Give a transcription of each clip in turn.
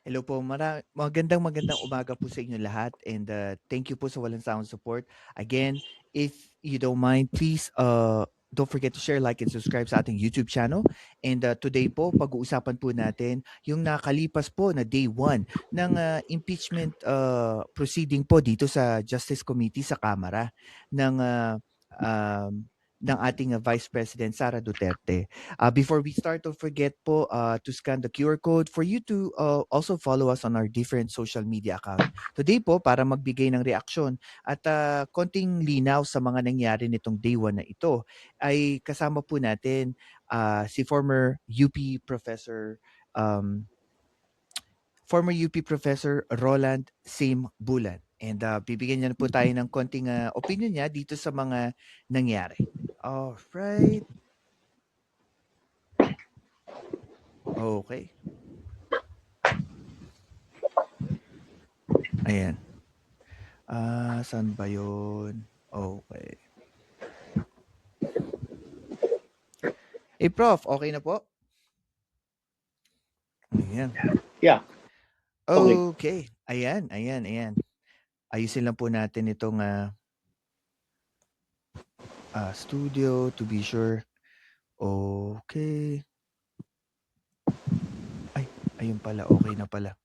Hello po, magandang umaga po sa inyo lahat and thank you po sa walang sawang support. Again, if you don't mind, please don't forget to share, like, and subscribe sa ating YouTube channel. And today po, pag-uusapan po natin yung nakalipas po na day 1 ng impeachment proceeding po dito sa Justice Committee sa Kamara ng um, ng ating Vice President Sara Duterte. Before we start, don't forget po to scan the QR code for you to also follow us on our different social media account. Today po, para magbigay ng reaksyon at konting linaw sa mga nangyari nitong day 1 na ito, ay kasama po natin si um, former UP Professor Roland Sim Bulan. And bibigyan niya po tayo ng konting opinion niya dito sa mga nangyari. Alright. Okay. Ayan. Saan ba yun? Okay. Prof, okay na po? Ayan. Yeah. Okay. Okay. Ayan. Ayusin lang po natin itong studio to be sure. Okay. Ay, ayun pala. Okay na pala.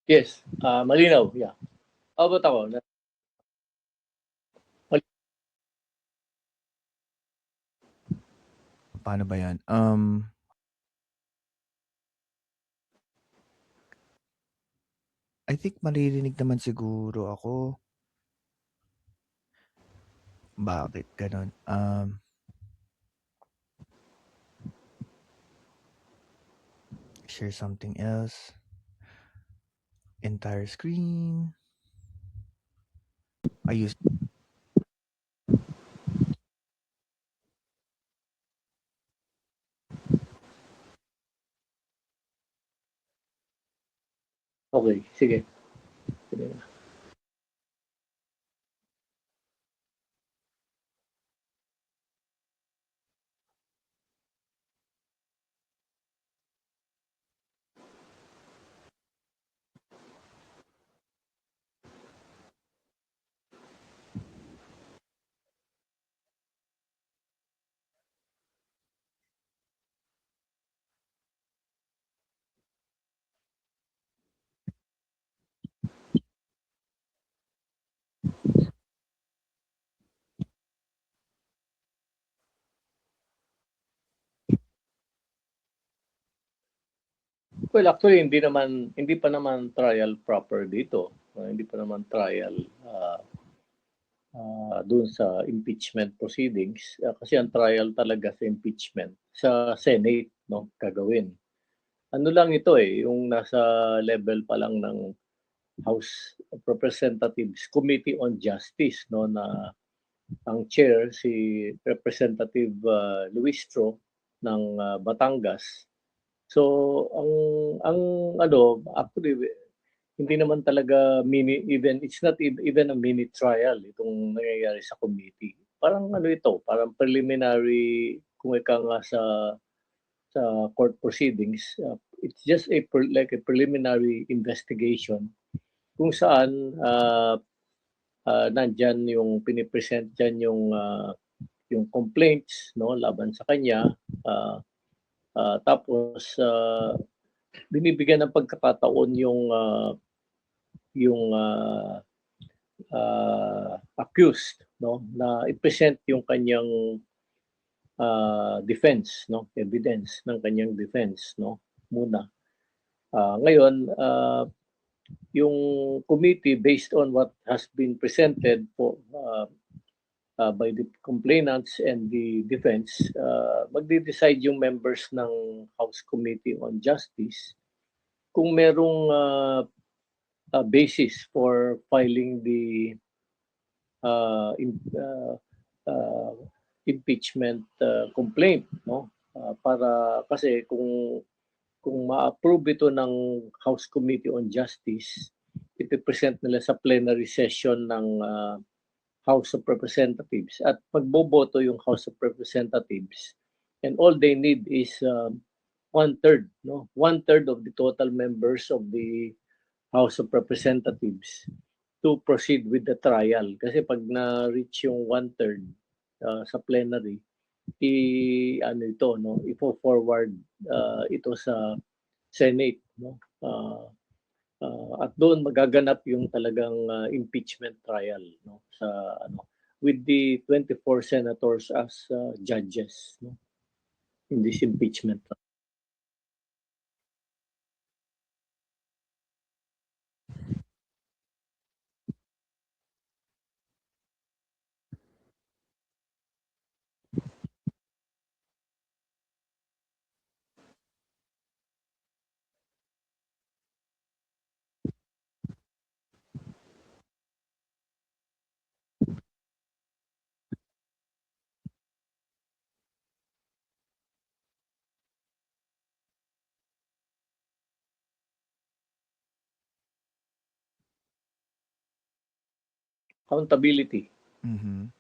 Yes. Malinaw. Yeah. How about ako? Paano ba yan? I think maririnig naman siguro ako. Bakit ganon? Share something else. Entire screen. Ayos. Okay. Sige. Sige na. Well, actually, hindi pa naman trial proper dito. Hindi pa naman trial doon sa impeachment proceedings. Kasi ang trial talaga sa impeachment sa Senate, no, gagawin. Ano lang ito yung nasa level pa lang ng House of Representatives Committee on Justice, no, na ang chair si Representative Luistro ng Batangas. So ang ano actually hindi naman talaga it's not even a mini trial itong nangyayari sa committee. Parang ano ito, parang preliminary kung ika nga sa court proceedings. It's just like a preliminary investigation kung saan nandyan yung pinipresent dyan yung complaints no laban sa kanya tapos binibigyan ng pagkakataon yung accused no na i-present yung kanyang defense no evidence ng kanyang defense no muna ngayon yung committee based on what has been presented by the complainants and the defense, magde-decide yung members ng House Committee on Justice kung merong basis for filing the uh, in, uh, uh, impeachment complaint, no? Para kasi kung ma-approve ito ng House Committee on Justice, ipipresent nila sa plenary session ng House of Representatives at magboboto yung House of Representatives, and all they need is one-third, no? One-third of the total members of the House of Representatives to proceed with the trial. Kasi pag na-reach yung one-third sa plenary, ano ito, no? Ipo-forward ito sa Senate, no? At doon magaganap yung talagang impeachment trial, no, sa ano, with the 24 senators as judges, no, in this impeachment trial. Accountability.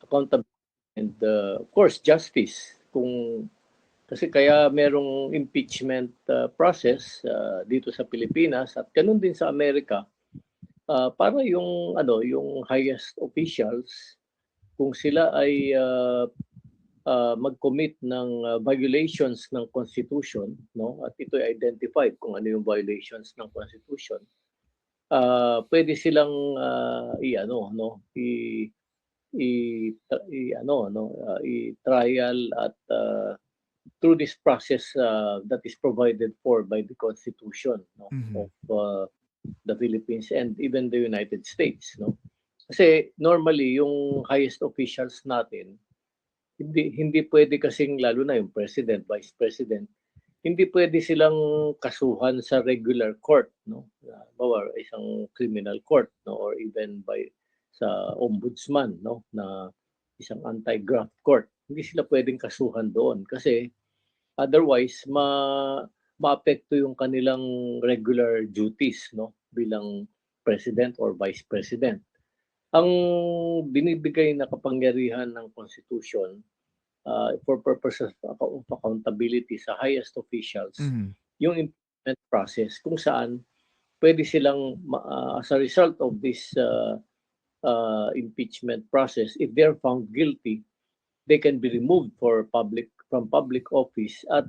Accountability and of course justice. Kasi kaya merong impeachment process dito sa Pilipinas at ganun din sa Amerika para yung highest officials, kung sila ay mag-commit ng violations ng Constitution, no, at ito ay identified kung ano yung violations ng Constitution, pwede silang i-ano, no, i-trial at through this process that is provided for by the Constitution, no, of the Philippines and even the United States, no. Kasi normally yung highest officials natin, hindi pwede kasing, lalo na yung president, vice president, hindi pwede silang kasuhan sa regular court, no. Bawa isang criminal court, no, or even sa ombudsman, no, na isang anti-graft court. Hindi sila pwedeng kasuhan doon kasi otherwise maapekto yung kanilang regular duties, no, bilang president or vice president. Ang binibigay na kapangyarihan ng Constitution for purposes of accountability sa highest officials, yung impeachment process kung saan pwede silang as a result of this impeachment process, if they're found guilty, they can be removed from public office at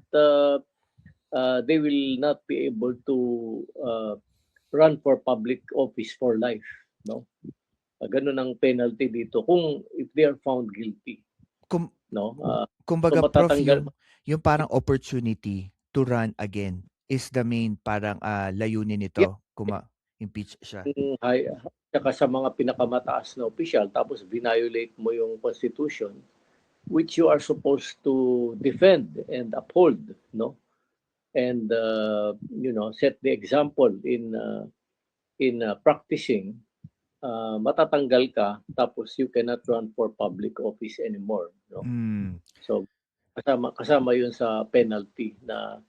they will not be able to run for public office for life, no. Ganun ang penalty dito kung if they are found guilty, no. Kumbaga, So Prof, matatanggal yung parang opportunity to run again is the main parang layunin nito kung ma-impeach siya. Saka sa mga pinakamataas na opisyal tapos violate mo yung Constitution which you are supposed to defend and uphold, no, and set the example in practicing, matatanggal ka tapos you cannot run for public office anymore, no. So kasama yun sa penalty na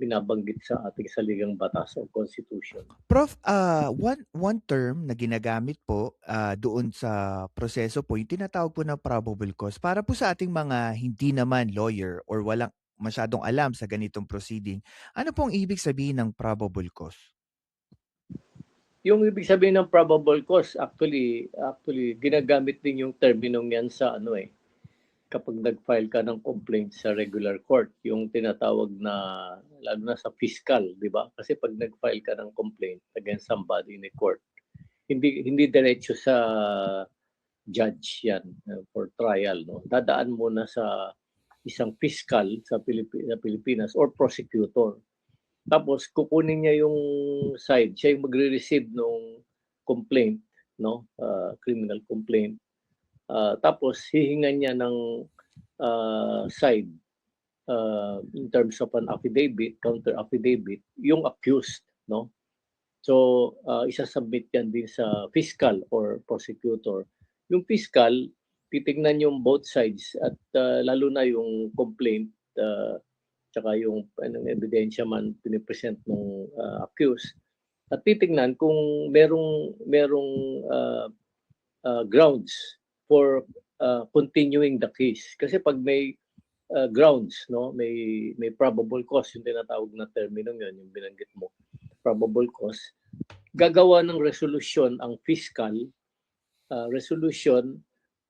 binabanggit sa ating saligang batas o Constitution. Prof, one term na ginagamit po doon sa proseso po, yung tinatawag po na probable cause. Para po sa ating mga hindi naman lawyer or walang masyadong alam sa ganitong proceeding, ano pong ibig sabihin ng probable cause? Yung ibig sabihin ng probable cause, actually ginagamit din yung terminong yan sa kapag nag-file ka ng complaint sa regular court, yung tinatawag na, lalo na sa fiscal, di ba? Kasi pag nag-file ka ng complaint against somebody in a court, hindi diretso sa judge yan for trial, no. Dadaan muna sa isang fiscal sa Pilipinas or prosecutor. Tapos kukunin niya yung side, siya yung magre-receive ng complaint, no, criminal complaint. Tapos hihingan niya ng side in terms of an affidavit, counter affidavit, yung accused, no. So isasubmit yan din sa fiscal or prosecutor. Yung fiscal, titignan yung both sides at lalo na yung complaint tsaka yung anong ebidensya man pinipresent ng accused. At titignan kung merong grounds for continuing the case. Kasi pag may grounds, no, may probable cause, yung tinatawag na terminong yun, yung binanggit mo, probable cause, gagawa ng resolution ang fiscal, resolution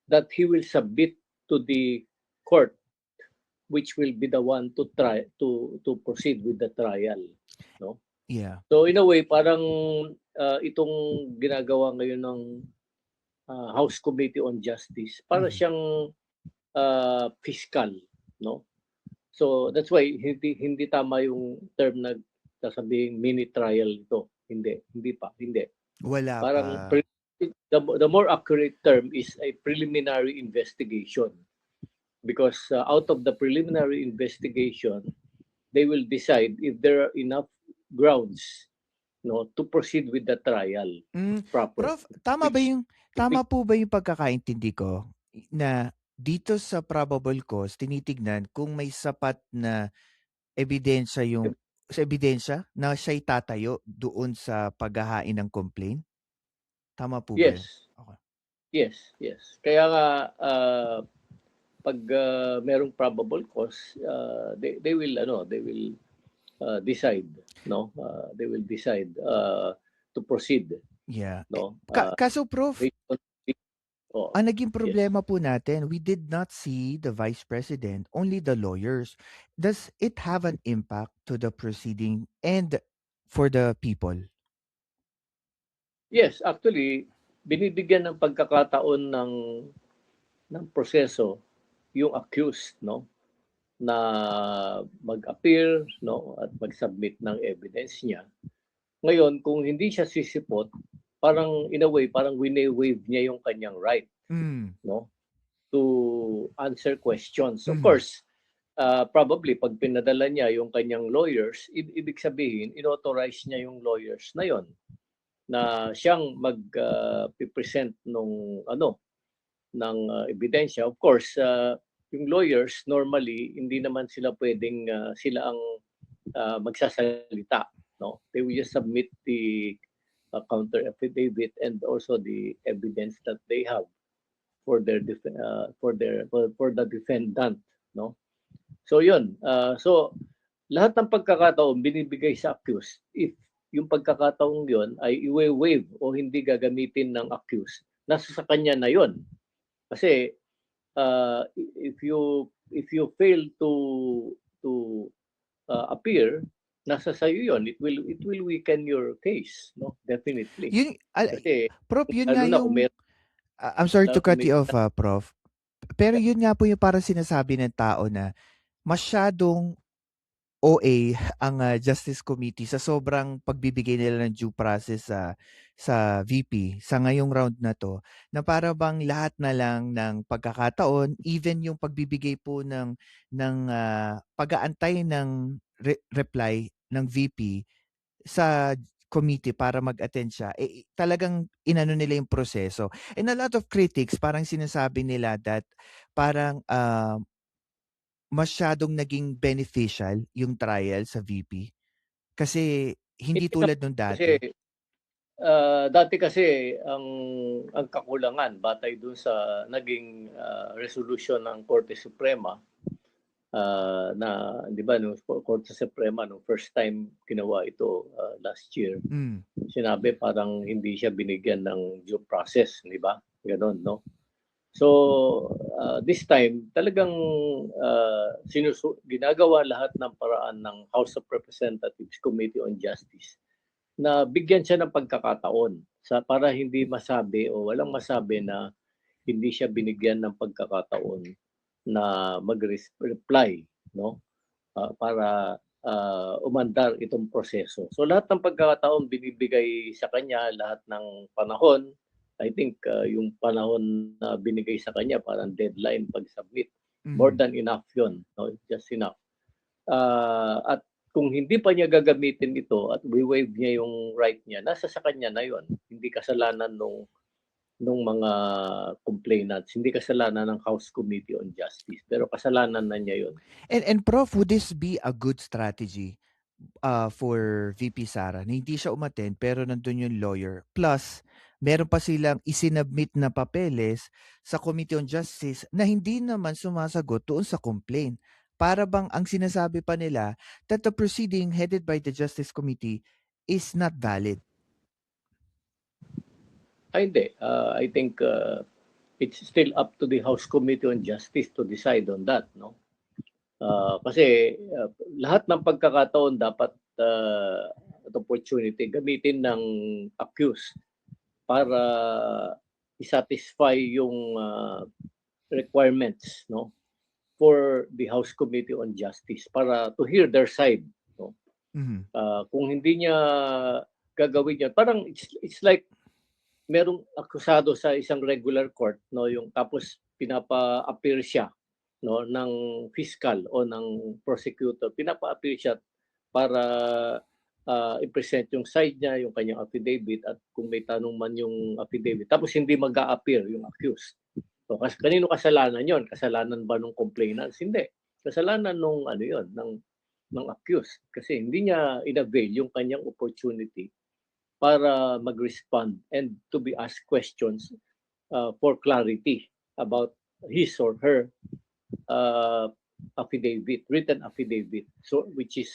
that he will submit to the court, which will be the one to try to proceed with the trial, no? Yeah. So in a way, parang itong ginagawa ngayon ng House Committee on Justice, para Mhm. siyang fiscal, no? So that's why hindi tama yung term na sasabihing mini trial ito. Hindi. Wala Parang pa. the more accurate term is a preliminary investigation, because out of the preliminary investigation, they will decide if there are enough grounds, no, to proceed with the trial properly. Prof, tama ba Which yung tama po ba yung pagkakaintindi ko na dito sa probable cause tinitignan kung may sapat na ebidensya na siya'y tatayo doon sa paghahain ng complaint? Tama po ba yun? yes, Okay. yes. Kaya nga pag merong probable cause, they will decide, no? They will decide to proceed, Yeah. no? Kaso Prof, Based on oh, ang naging yes. problema po natin, we did not see the Vice President, only the lawyers. Does it have an impact to the proceeding and for the people? Yes, actually binibigyan ng pagkakataon ng proseso yung accused, no, na mag-appear, no, at mag-submit ng evidence niya. Ngayon, kung hindi siya sisipot, parang in a way, parang wine-waive niya yung kanyang right, Mm. no, to answer questions. Of Mhm. course, probably pag pinadala niya yung kanyang lawyers, ibig sabihin, inauthorize niya yung lawyers na yon na siyang mag-present ng ebidensya. Of course, yung lawyers normally hindi naman sila pwedeng sila ang magsasalita, no? They will just submit the counter affidavit and also the evidence that they have for for the defendant, no? So yun. So lahat ng pagkakataon binibigay sa accused if yung pagkakataong yon ay i-waive o hindi gagamitin ng accused, nasa sa kanya na yon. Kasi if you fail to appear, nasa sayo yon. It will weaken your case, no? Definitely. Yun, Kasi Prof, yun lalo nga na kung yung, may I'm sorry lalo to kung cut may you off, Prof. Pero yun nga po yung parang sinasabi ng tao na masyadong OA ang Justice Committee sa sobrang pagbibigay nila ng due process sa VP sa ngayong round na 'to, na para bang lahat na lang ng pagkakataon, even yung pagbibigay po ng pag-aantay ng reply ng VP sa committee para mag-attend siya, talagang inano nila yung proseso. And a lot of critics parang sinasabi nila that parang, masyadong naging beneficial yung trial sa VP kasi hindi hindi naman tulad nung kasi dati. dati kasi ang kakulangan batay dun sa naging resolution ng Korte Suprema, na 'di ba nung Korte Suprema nung first time ginawa ito last year, Hmm. sinabi parang hindi siya binigyan ng due process, 'di ba? Gano'n, no? So, this time talagang ginagawa lahat ng paraan ng House of Representatives Committee on Justice na bigyan siya ng pagkakataon para hindi masabi o walang masabi na hindi siya binigyan ng pagkakataon na mag-reply, no? Para umandar itong proseso. So lahat ng pagkakataon binibigay sa kanya, lahat ng panahon. I think yung panahon na binigay sa kanya parang deadline pag-submit. More Mhm. than enough yun, no? Just enough. At kung hindi pa niya gagamitin ito at we-waive niya yung right niya, nasa sa kanya na yon. Hindi kasalanan nung mga complainants, hindi kasalanan ng House Committee on Justice, pero kasalanan na niya yon. And Prof, would this be a good strategy? for VP Sara na hindi siya umattend pero nandun yung lawyer. Plus, meron pa silang isinubmit na papeles sa Committee on Justice na hindi naman sumasagot doon sa complaint. Para bang ang sinasabi pa nila that the proceeding headed by the Justice Committee is not valid. Ay, hindi. I think it's still up to the House Committee on Justice to decide on that, no? Kasi lahat ng pagkakataon dapat at opportunity gamitin ng accused para i-satisfy yung requirements, no, for the House Committee on Justice para to hear their side, no. Mhm. Kung hindi niya gagawin yan, parang it's like merong akusado sa isang regular court, no, yung tapos pinapa-appear siya, no, ng fiscal o ng prosecutor, pinapa-appear siya para i-present yung side niya, yung kanyang affidavit, at kung may tanong man yung affidavit, tapos hindi mag-a-appear yung accused. So, kanino kasalanan yon? Kasalanan ba nung complainants? Hindi. Kasalanan nung ano yon, ng accused, kasi hindi niya inavail yung kanyang opportunity para mag-respond and to be asked questions for clarity about his or her uh, affidavit, written affidavit, so which is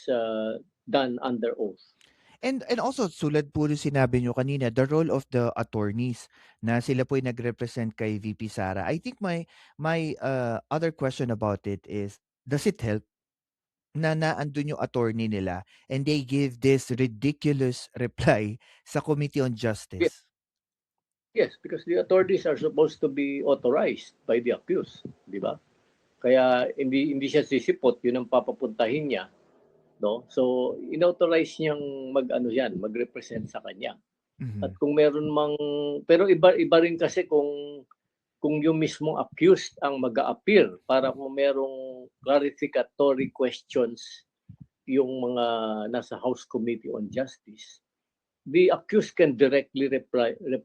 done under oath. And also tulad po nung sinabi niyo kanina, the role of the attorneys na sila po yung nagrepresent kay VP Sara. I think my other question about it is, does it help na naandun yung attorney nila and they give this ridiculous reply sa Committee on Yes, Justice? yes, because the authorities are supposed to be authorized by the accused, di ba? Kaya hindi siya sisipot, yun ang papapuntahin niya, no? So inauthorize niyang mag-ano yan, mag-represent sa kanya. At Mhm. kung meron mang, pero iba rin kasi kung yung mismong accused ang mag-a-appear para kung merong clarificatory questions yung mga nasa House Committee on Justice, the accused can directly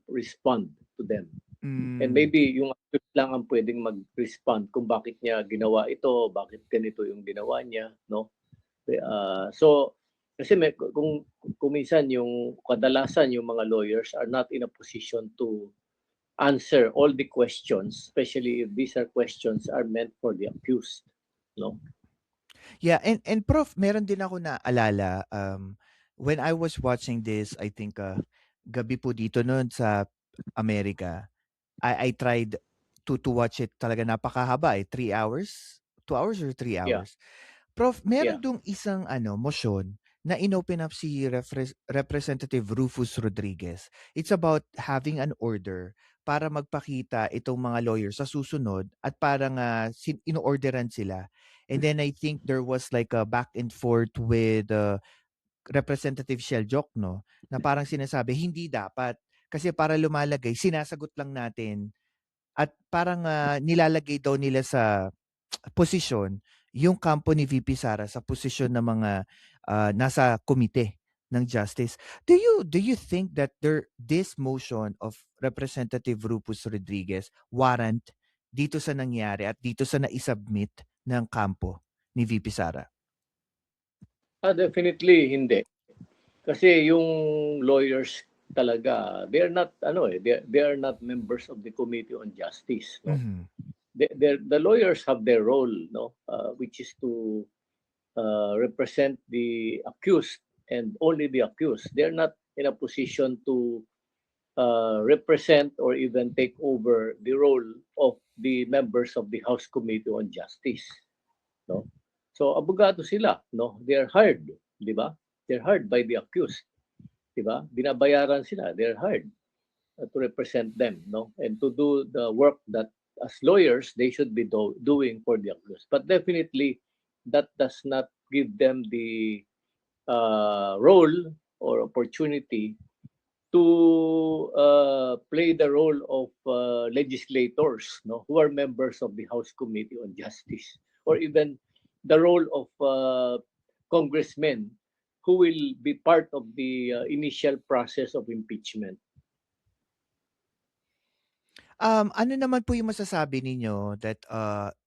respond to them. And Mm. maybe yung accused lang ang pwedeng mag-respond kung bakit niya ginawa ito, bakit ganito yung ginawa niya, no? So kasi kung minsan yung kadalasan yung mga lawyers are not in a position to answer all the questions, especially if these are questions are meant for the accused, no? Yeah, and Prof, meron din ako naalala, when I was watching this, I think, gabi po dito noon sa Amerika, I tried to watch it, talaga napakahaba, 3 hours? 2 hours or three Yeah, hours? Prof, yeah. meron dong isang ano, motion na inopen up si Representative Rufus Rodriguez. It's about having an order para magpakita itong mga lawyers sa susunod at parang ino-orderan sila. And then I think there was like a back and forth with Representative Shell no, na parang sinasabi hindi dapat kasi para lumalagay sinasagot lang natin at parang nilalagay daw nila sa posisyon yung kampo ni VP Sara sa posisyon ng mga nasa komite ng justice. Do you think that this motion of Representative Rufus Rodriguez warrant dito sa nangyari at dito sa naisubmit ng kampo ni VP Sara? Definitely hindi. Kasi yung lawyers talaga, they are not ano they are not members of the Committee on Justice, no. Mhm. The lawyers have their role, no, which is to represent the accused and only the accused. They're not in a position to represent or even take over the role of the members of the House Committee on Justice, no? So abogado sila, no? They are hired, di ba? They're hired by the accused, di ba? Binabayaran sila, they're hired to represent them, no? And to do the work that as lawyers they should be doing for the accused. But definitely that does not give them the role or opportunity to play the role of legislators, no, who are members of the House Committee on Justice, or even the role of congressmen who will be part of the initial process of impeachment. Ano naman po yung masasabi ninyo that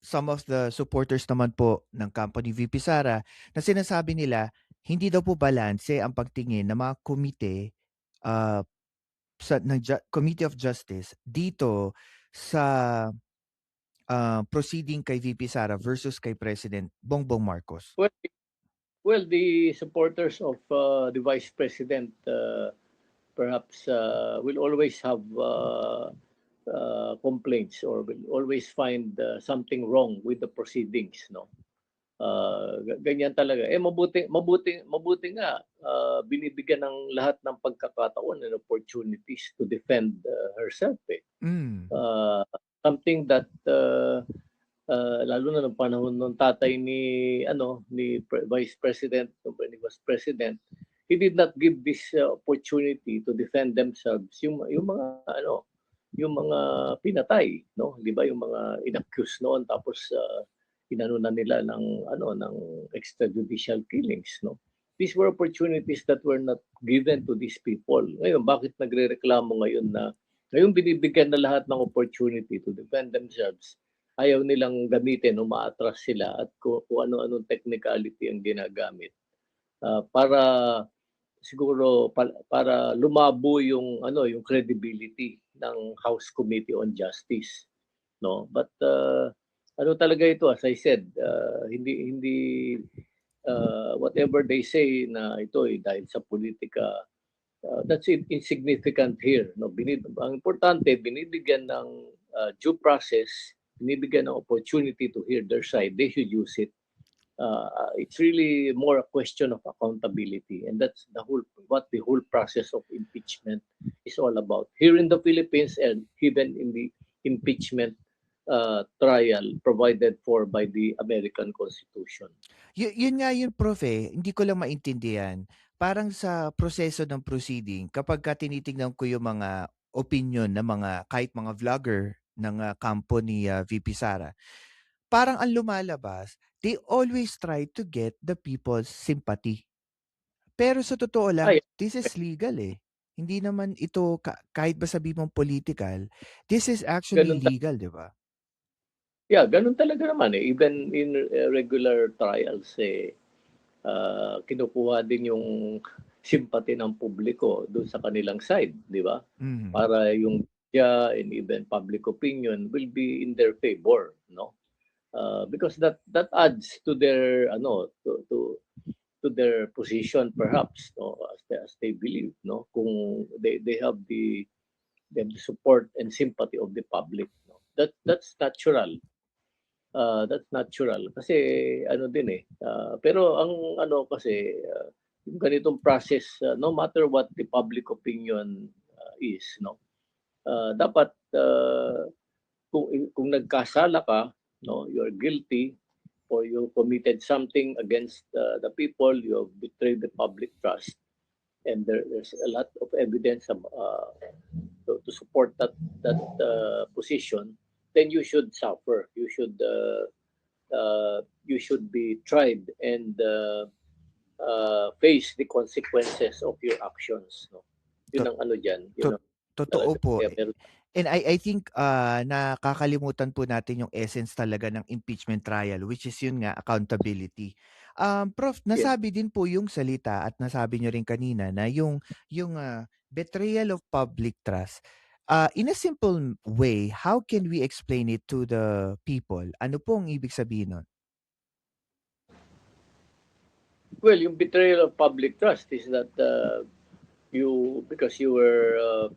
some of the supporters naman po ng kampo ni VP Sara na sinasabi nila hindi daw po balanse ang pagtingin ng mga komite, ah, Committee of Justice dito sa, proceeding kay VP Sara versus kay President Bongbong Marcos. Well, the supporters of the Vice President perhaps will always have complaints or will always find something wrong with the proceedings, no? Ganyan talaga. Mabuti nga binibigyan ng lahat ng pagkakataon and opportunities to defend herself eh. Hmm. Uh, Something that lalo na ng panahon ng tatay ni Vice President when he was president, he did not give this opportunity to defend themselves yung mga yung mga pinatay, no? 'Di ba yung mga inaccused noon tapos inano na nila ng extrajudicial killings, no? These were opportunities that were not given to these people. Ngayon, bakit nagrereklamo ngayon na ngayon binibigyan na lahat ng opportunity to defend themselves? Ayaw nilang gamitin, umaatras sila at kung ano-anong technicality ang ginagamit para siguro para lumabo yung credibility ng House Committee on Justice, no? But ano talaga ito, as I said, hindi whatever they say na ito dahil sa politika, that's insignificant here, no? Ang importante, binibigyan ng due process, binibigyan ng opportunity to hear their side, they should use it. It's really more a question of accountability, and that's what the whole process of impeachment is all about here in the Philippines and even in the impeachment trial provided for by the American Constitution. Yun nga yun, Prof, eh, hindi ko lang maintindihan. Parang sa proseso ng proceeding kapagka tinitingnan ko yung mga opinion ng mga kahit mga vlogger ng, kampo ni, VP Sara, parang ang lumalabas, they always try to get the people's sympathy. Pero sa totoo lang, Ay, this is legal, eh. Hindi naman ito kahit ba sabihin mong political, this is actually ganun legal, 'di ba? yeah, ganun talaga naman eh. Even in regular trials kinukuha din yung sympathy ng publiko doon sa kanilang side, di ba? Mhm. Para yung media and even public opinion will be in their favor, no? Because that adds to their to their position perhaps, no, as they believe, no, kung they have the support and sympathy of the public, no. That's natural. That's natural kasi ano din eh, pero ang ano kasi yung ganitong process, no matter what the public opinion is, no, dapat kung nagkasala ka, no, you're guilty or you committed something against the people, you have betrayed the public trust, and there's a lot of evidence to support that position, then you should suffer. You should be tried and face the consequences of your actions. No? To Yun ang ano dyan. Yun to ang totoo talaga. po. Kaya meron, And I think, nakakalimutan po natin yung essence talaga ng impeachment trial, which is yun nga, accountability. Prof, yes. nasabi din po yung salita at nasabi niyo rin kanina na yung, betrayal of public trust. In a simple way, how can we explain it to the people? Ano po ang ibig sabihin nun? Well, yung betrayal of public trust is that because you were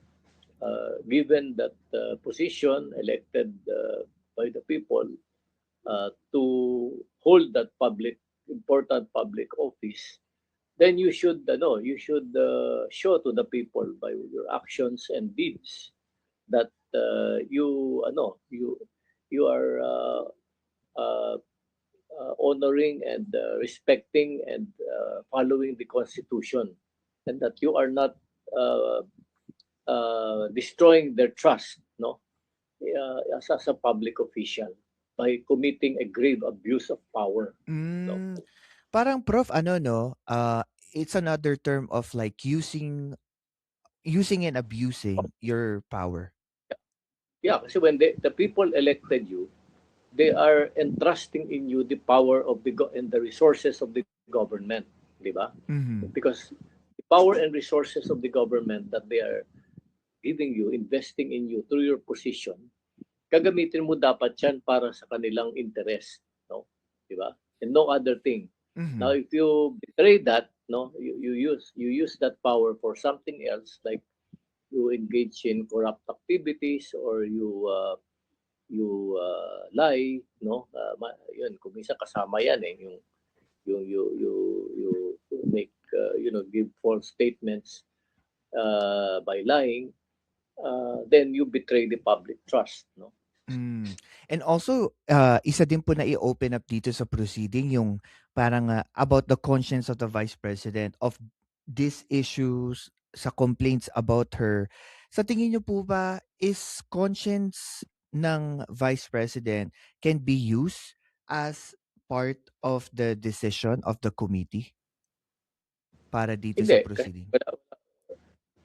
given that position, elected by the people to hold that important public office, then you should show to the people by your actions and deeds that you are uh, honoring and respecting and following the Constitution, and that you are not uh, destroying their trust, no, as a public official by committing a grave abuse of power. No? Hmm, parang Prof ano 'no, it's another term of like using and abusing your power. Yeah, kasi when the people elected you, they are entrusting in you the power of and the resources of the government. di ba? Mhm. Because the power and resources of the government that they are giving you, investing in you through your position, gagamitin mo dapat yan para sa kanilang interest, no? Di ba? And no other thing. Now, Mhm. if you betray that, no, you use that power for something else, like you engage in corrupt activities or you lie, no? Yun, kung minsan kasama yan eh, yung you make give false statements by lying, then you betray the public trust, no? Hmm. And also, isa din po na i-open up dito sa proceeding yung parang, about the conscience of the Vice President of these issues sa complaints about her. Sa tingin niyo po ba, is conscience ng Vice President can be used as part of the decision of the committee para dito sa Hindi, kasi proceeding?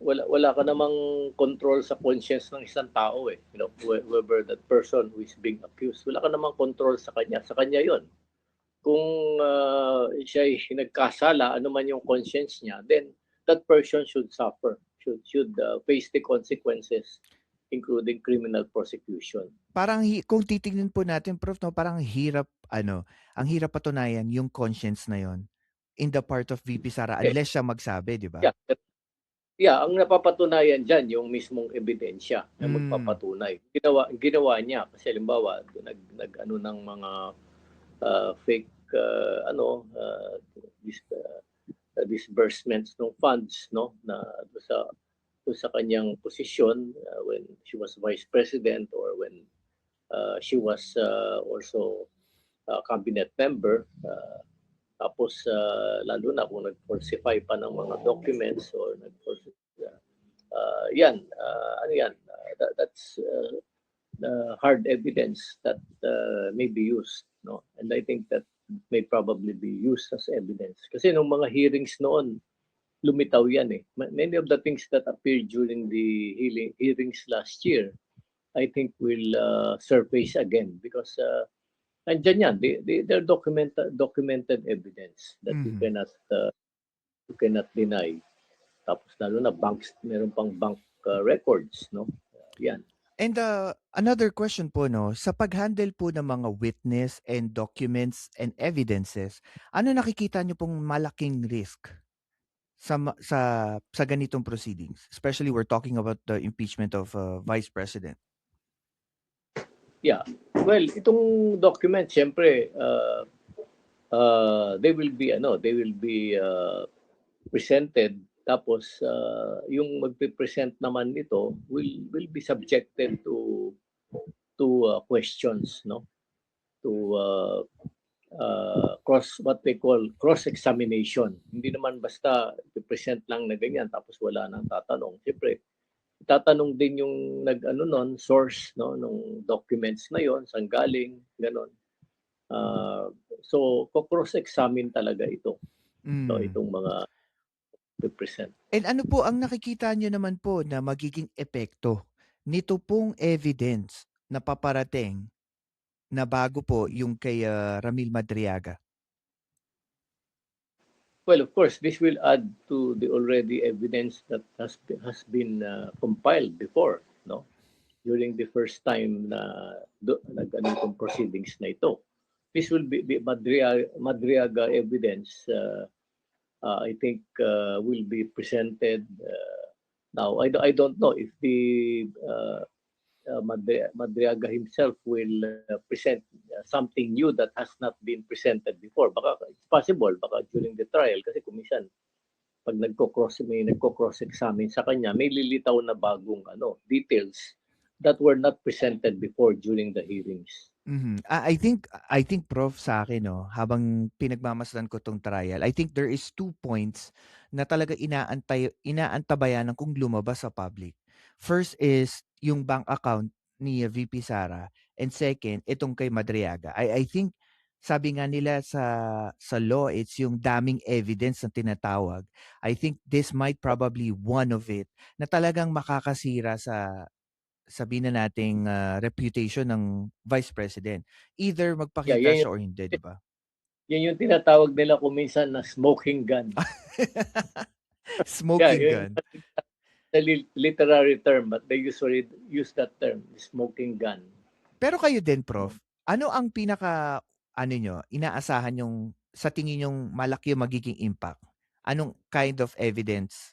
wala ka namang control sa conscience ng isang tao eh. You know, whoever that person who is being accused, wala ka namang control sa kanya. Sa kanya yon. Kung siya ay nagkasala, ano man yung conscience niya, then that person should suffer, should face the consequences, including criminal prosecution. Parang kung titignan po natin Prof 'no, parang hirap ano, ang hirap patunayan yung conscience na yun, in the part of VP Sara Eh, unless siya magsabi, 'di ba? yeah, ang napapatunayan diyan yung mismong ebidensya na Hmm, magpapatunay. Ginawa niya kasi halimbawa nag-ano ng mga fake dis disbursements ng funds, no, na doon sa kanyang posisyon when she was vice president or when she was also cabinet member. Tapos lalo na kung nag-falsify pa ng mga documents or yan, ano yan, that's hard evidence that may be used, no? And I think that may probably be used as evidence. Kasi nung mga hearings noon, lumitaw yan eh. Many of the things that appeared during the hearings last year, I think will surface again because nandyan yan. They're documented evidence that mhm. you cannot deny. Tapos lalo na banks, meron pang bank records, no? Yan. And, another question po 'no, sa pag-handle po ng mga witness and documents and evidences, ano nakikita niyo pong malaking risk sa ganitong proceedings? Especially we're talking about the impeachment of, Vice President. Yeah. Well, itong document, siyempre, they will be presented. Tapos, yung magpe-present naman nito will be subjected to questions, no? To what they call cross-examination. Hindi naman basta i-present lang na ganyan tapos wala nang tatanong. Siyempre, tatanong din yung nag-ano nun, source no nung documents na yon, saan galing, ganon. Uh, so, cross-examine talaga ito. So, Hmm. itong mga represent. And ano po ang nakikita niyo naman po na magiging epekto nito pong evidence na paparating na bago po yung kay, Ramil Madriaga? Well, of course, this will add to the already evidence that has been compiled before, no? During the first time na nag-ano itong proceedings na ito. This will be Madriaga evidence, I think, will be presented. Now, I don't know if the Madriaga himself will present something new that has not been presented before. Baka it's possible, baka during the trial, kasi kung minsan, pag may nagko-cross-examine sa kanya, may lilitaw na bagong details that were not presented before during the hearings. Mhm. I think Prof sa akin 'no, habang pinagmamasdan ko 'tong trial, I think there is 2 points na talaga inaantabayanan kung lumabas sa public. First is yung bank account ni VP Sara and second, itong kay Madriaga. I think sabi nga nila sa law, it's yung daming evidence na tinatawag. I think this might probably one of it na talagang makakasira sa sabihin na nating, reputation ng Vice President. Either Yeah, magpakita yan siya or hindi, 'di ba? Yan yung tinatawag nila kung minsan na smoking gun. Yeah, Smoking yun gun. the literary term, but they usually use that term, smoking gun. Pero kayo din, No? Prof, ano ang pinaka ano niyo, inaasahan yung sa tingin niyong malaki yung magiging impact? Anong kind of evidence?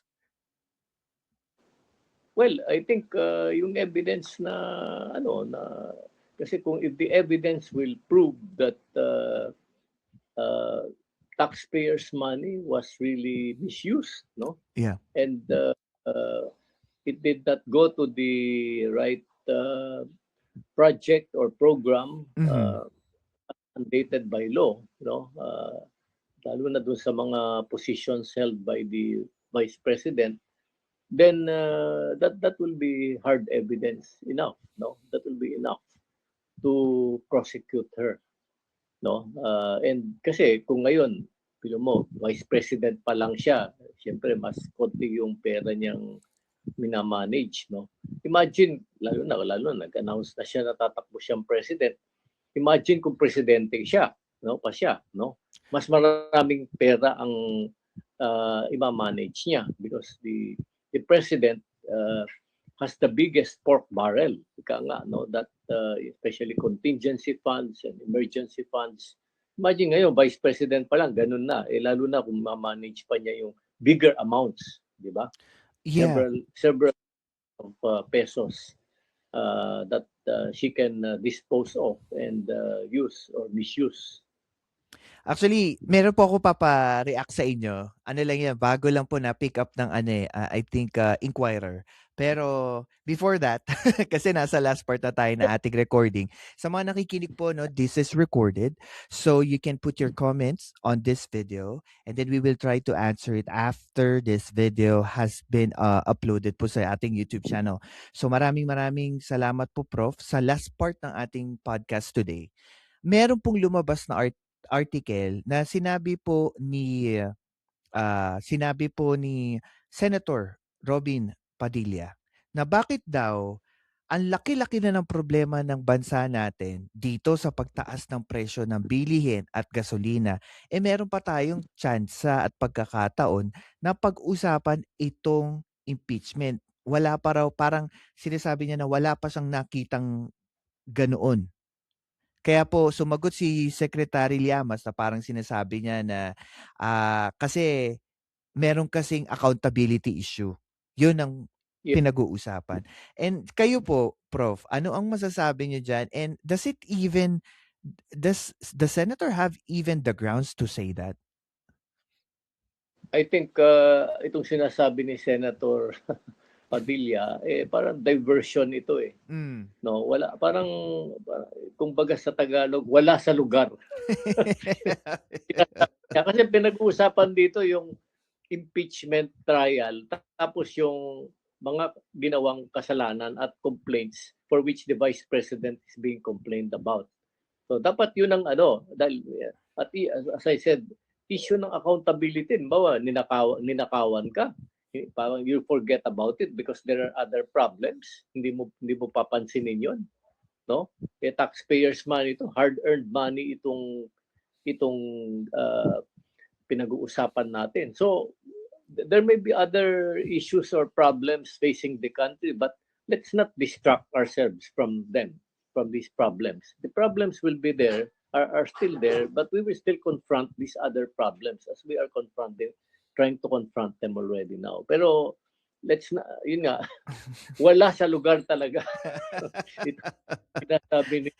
Well, I think yung evidence na ano na kasi kung if the evidence will prove that uh, taxpayers' money was really misused, no, Yeah. and it did not go to the right project or program Mhm. mandated by law, no, lalo na dun sa mga positions held by the vice president, then that will be hard evidence enough, no, that will be enough to prosecute her, no, and kasi kung ngayon pilo mo vice president pa lang siya, siyempre mas konti yung pera niyang minamanage, no. Imagine lalo na nag-announce na siya na tatakbo siyang president. Imagine kung presidente siya, no, pa siya, no. Mas maraming pera ang ima-manage niya because the president has the biggest pork barrel, ika nga, no, that especially contingency funds and emergency funds. Imagine ngayon, vice president pa lang, ganun na. Eh, lalo na kung ma-manage pa niya yung bigger amounts, di ba? Yeah. Several of pesos that she can dispose of and use or misuse. Actually, meron po ako papa-react sa inyo. Ano lang 'yan, bago lang po na-pick up ng ano, eh, I think, Inquirer. Pero before that, kasi nasa last part na tayo ng ating recording. Sa mga nakikinig po 'no, this is recorded. So you can put your comments on this video and then we will try to answer it after this video has been, uploaded po sa ating YouTube channel. So maraming maraming salamat po Prof, sa last part ng ating podcast today. Meron pong lumabas na article na sinabi po ni Senator Robin Padilla na bakit daw ang laki-laki na ng problema ng bansa natin dito sa pagtaas ng presyo ng bilihin at gasolina, meron pa tayong tsansa at pagkakataon na pag-usapan itong impeachment. Wala pa raw, parang sinasabi niya na wala pa siyang nakitang ganoon. Kaya po sumagot si Secretary Llamas na parang sinasabi niya na, kasi meron kasing accountability issue. 'Yun ang Yeah, pinag-uusapan. And kayo po, Prof, ano ang masasabi niyo diyan, and does the senator have even the grounds to say that? I think itong sinasabi ni Senator Padilla, eh parang diversion ito eh. Hmm. No, wala parang kumbaga sa Tagalog, wala sa lugar. Kasi pinag-uusapan dito yung impeachment trial tapos yung mga ginawang kasalanan at complaints for which the vice president is being complained about. So dapat yun ang ano dahil as I said, issue ng accountability. Bawa ninakawan ka, parang you forget about it because there are other problems. Hindi mo papansinin yon, no? Eh taxpayers money ito, hard-earned money itong uh, pinag-uusapan natin. So there may be other issues or problems facing the country, but let's not distract ourselves from them, from these problems. The problems will be there, are still there, but we will still confront these other problems as we are trying to confront them already now. Pero let's na, yun nga, wala sa lugar talaga. Ito sinasabi ni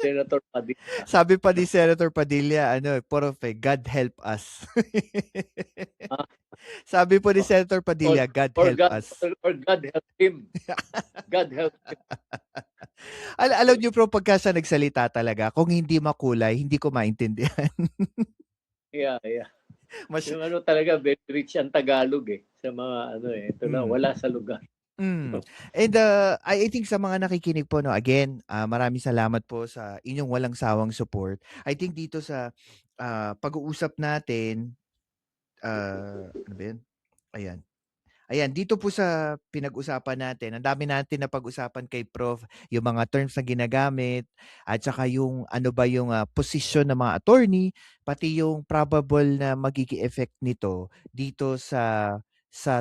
Senator Padilla. Sabi pa ni Senator Padilla ano, puro "God help us." Ah, Sabi po ni Senator or, Padilla, "God or help God us." or God help him. God help him. Alam niyo po pagka siya nagsalita talaga kung hindi makulay hindi ko maintindihan. Yeah, yeah. Mas Yung ano talaga, very rich ang Tagalog eh. Sa mga ano eh, ito na, hmm. wala sa lugar. And, I think sa mga nakikinig po 'no, again, maraming salamat po sa inyong walang sawang support. I think dito sa, pag-uusap natin, ano ba 'yun? Ayan. Ayan, dito po sa pinag-usapan natin, ang dami natin napag-usapan kay Prof, yung mga terms na ginagamit at saka yung ano ba yung, posisyon ng mga attorney, pati yung probable na magiging effect nito dito sa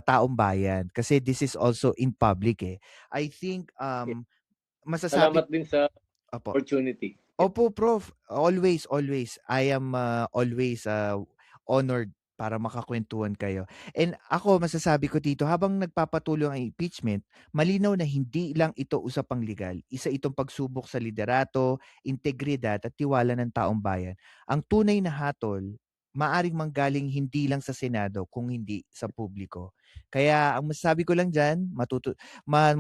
taong bayan. Kasi this is also in public, eh. I think, Yeah. masasabi Salamat din sa opo. opportunity. Yeah. Opo, Prof. Always, always. I am, always, honored para makakwentuhan kayo. And ako masasabi ko dito habang nagpapatuloy ang impeachment, malinaw na hindi lang ito usapang legal. Isa itong pagsubok sa liderato, integridad at tiwala ng taong bayan. Ang tunay na hatol, maaring manggaling hindi lang sa Senado kung hindi sa publiko. Kaya ang masasabi ko lang diyan,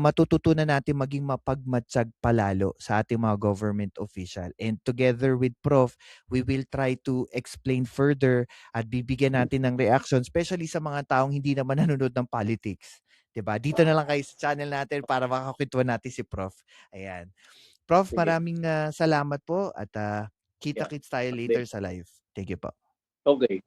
matututunan natin maging mapagmatyag palalo sa ating mga government official. And together with Prof, we will try to explain further at bibigyan natin ng reaction, especially sa mga taong hindi naman nanonood ng politics. 'Di ba? Dito na lang kayo sa channel natin para makakwentuhan natin si Prof. Ayan. Prof, Sige. maraming salamat po at Yeah. kita-kits tayo Salamat din. later sa live. Thank you po. Okay.